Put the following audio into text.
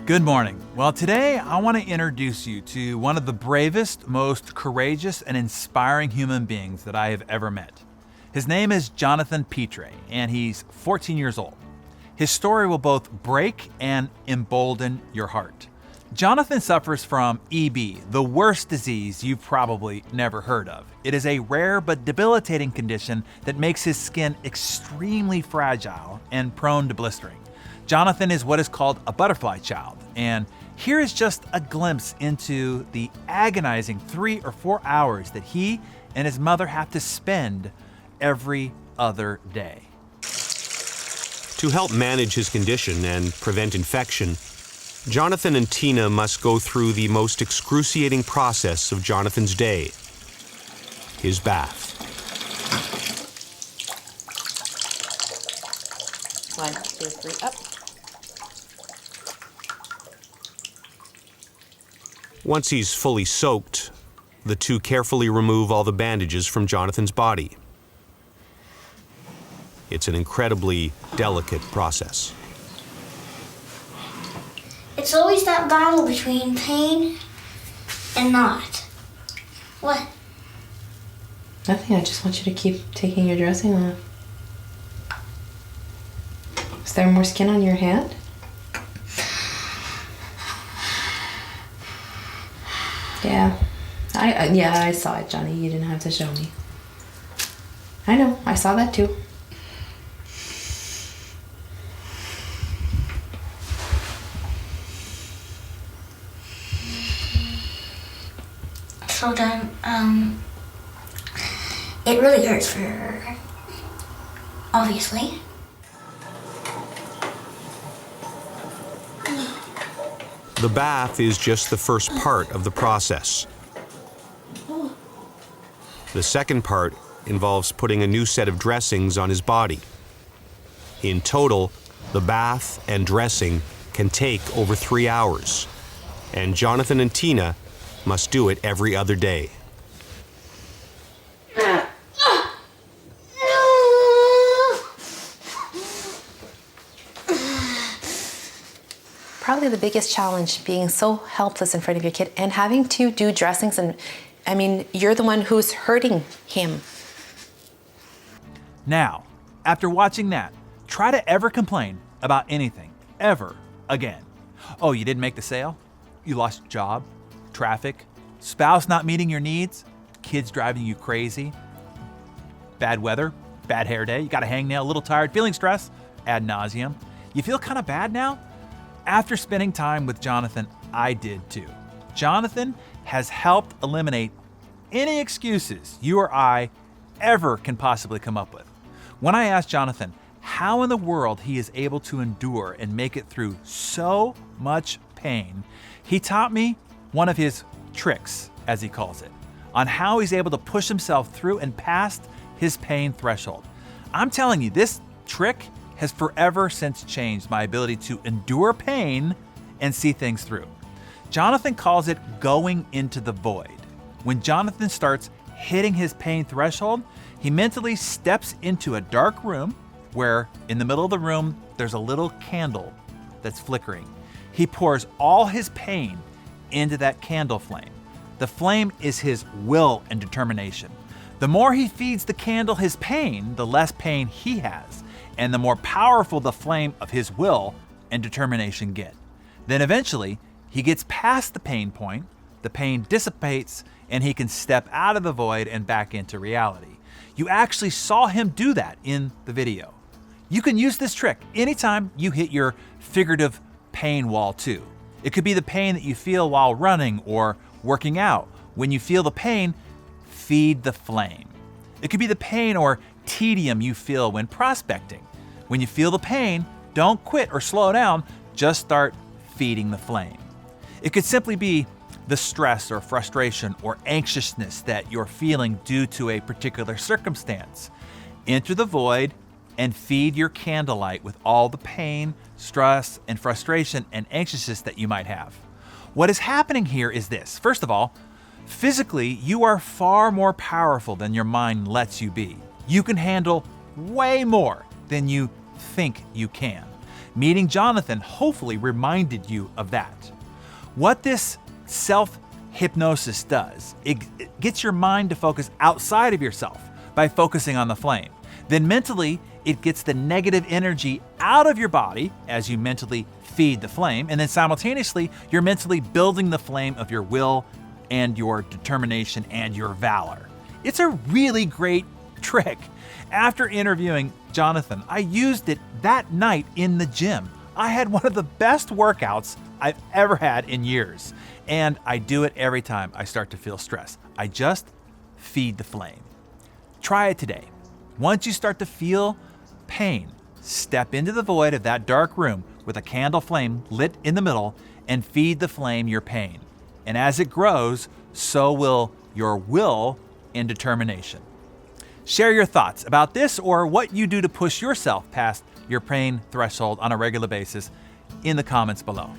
Good morning. Well, today I want to introduce you to one of the bravest, most courageous, and inspiring human beings that I have ever met. His name is Jonathan Pitre, and he's 14 years old. His story will both break and embolden your heart. Jonathan suffers from EB, the worst disease you've probably never heard of. It is a rare but debilitating condition that makes his skin extremely fragile and prone to blistering. Jonathan is what is called a butterfly child, and here is just a glimpse into the agonizing 3 or 4 hours that he and his mother have to spend every other day. To help manage his condition and prevent infection, Jonathan and Tina must go through the most excruciating process of Jonathan's day, his bath. 1, 2, 3, up. Once he's fully soaked, the two carefully remove all the bandages from Jonathan's body. It's an incredibly delicate process. It's always that battle between pain and not. What? Nothing, I just want you to keep taking your dressing off. Is there more skin on your hand? Yeah. I saw it, Johnny. You didn't have to show me. I know, I saw that too. So then, it really hurts for her, obviously. The bath is just the first part of the process. The second part involves putting a new set of dressings on his body. In total, the bath and dressing can take over 3 hours, and Jonathan and Tina must do it every other day. Probably the biggest challenge, being so helpless in front of your kid and having to do dressings, and I mean, you're the one who's hurting him. Now, after watching that, try to ever complain about anything, ever again. Oh, you didn't make the sale? You lost your job? Traffic? Spouse not meeting your needs? Kids driving you crazy? Bad weather? Bad hair day? You got a hangnail, a little tired, feeling stressed? Ad nauseum. You feel kind of bad now? After spending time with Jonathan, I did too. Jonathan has helped eliminate any excuses you or I ever can possibly come up with. When I asked Jonathan how in the world he is able to endure and make it through so much pain, he taught me one of his tricks, as he calls it, on how he's able to push himself through and past his pain threshold. I'm telling you, this trick has forever since changed my ability to endure pain and see things through. Jonathan calls it going into the void. When Jonathan starts hitting his pain threshold, he mentally steps into a dark room where in the middle of the room, there's a little candle that's flickering. He pours all his pain into that candle flame. The flame is his will and determination. The more he feeds the candle his pain, the less pain he has, and the more powerful the flame of his will and determination get. Then eventually, he gets past the pain point, the pain dissipates, and he can step out of the void and back into reality. You actually saw him do that in the video. You can use this trick anytime you hit your figurative pain wall too. It could be the pain that you feel while running or working out. When you feel the pain, feed the flame. It could be the pain or tedium you feel when prospecting. When you feel the pain, don't quit or slow down, just start feeding the flame. It could simply be the stress or frustration or anxiousness that you're feeling due to a particular circumstance. Enter the void and feed your candlelight with all the pain, stress, and frustration and anxiousness that you might have. What is happening here is this. First of all, physically, you are far more powerful than your mind lets you be. You can handle way more than you think you can. Meeting Jonathan hopefully reminded you of that. What this self-hypnosis does, it gets your mind to focus outside of yourself by focusing on the flame. Then mentally, it gets the negative energy out of your body as you mentally feed the flame, and then simultaneously, you're mentally building the flame of your will and your determination and your valor. It's a really great trick. After interviewing Jonathan, I used it that night in the gym. I had one of the best workouts I've ever had in years, and I do it every time I start to feel stress. I just feed the flame. Try it today. Once you start to feel pain, step into the void of that dark room with a candle flame lit in the middle and feed the flame your pain. And as it grows, so will your will and determination. Share your thoughts about this or what you do to push yourself past your pain threshold on a regular basis in the comments below.